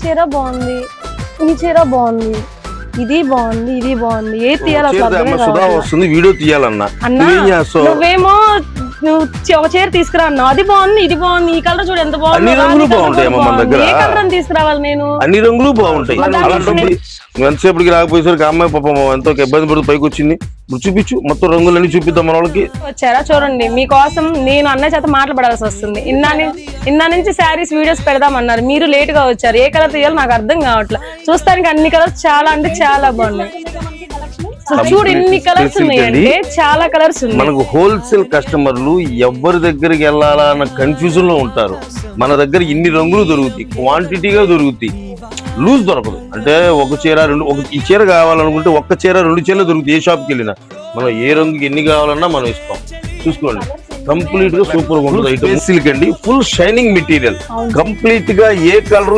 చీర బాగుంది, ఈ చీర బాగుంది, ఇది బాగుంది, ఇది బాగుంది, ఏది తీయాలి అసలు అర్థమే కావట్లేదు. వస్తుంది వీడియో తీయాలన్నా అన్నా నువ్వేమో నువ్వు ఒక చీర తీసుకురా అన్నావు, అది బాగుంది, ఇది బాగుంది, ఈ కలర్ చూడు ఎంత బాగుంది, అన్ని రంగులు బాగుంటాయి మన దగ్గర. ఏ కలర్ అని తీసుకురావాలి నేను? అన్ని రంగులు బాగుంటాయి. అలాంటి ఎంతసేపటికి రాకపోయేసరికి అమ్మాయి పాపం ఎంతో ఇబ్బంది పడుతూ పైకి వచ్చింది. ఇప్పుడు చూపించు, మొత్తం రంగులన్నీ చూపిద్దాం మన వాళ్ళకి. వచ్చారా చూడండి, మీకోసం నేను అన్న చేత మాట్లాడాల్సి వస్తుంది. ఇన్నా నుంచి శారీస్ వీడియోస్ పెడదామన్నారు, మీరు లేట్ గా వచ్చారు. ఏ కలర్ తీయాలో నాకు అర్థం కావట్లేదు. చూస్తానికి అన్ని కలర్స్ చాలా అంటే చాలా బాగున్నాయి. చూడు ఎన్ని కలర్స్ ఉన్నాయంటే చాలా కలర్స్ ఉన్నాయి. మనకు హోల్సేల్ కస్టమర్లు ఎవరి దగ్గరికి వెళ్ళాలా అన్న కన్ఫ్యూజన్ లో ఉంటారు. మన దగ్గర ఇన్ని రంగులు దొరుకుతాయి, క్వాంటిటీగా దొరుకుతాయి, లూజ్ దొరకదు. అంటే ఒక చీర ఈ చీర కావాలనుకుంటే ఒక్క చీర 2 చీరలు దొరుకుతాయి. ఏ షాప్కి వెళ్ళినా మనం ఏ రంగుకి ఎన్ని కావాలన్నా మనం ఇస్తాం. చూసుకోండి, కంప్లీట్ గా సూపర్ గా ఉంటుంది. సిల్క్ అండి, ఫుల్ షైనింగ్ మెటీరియల్, కంప్లీట్ గా ఏ కలర్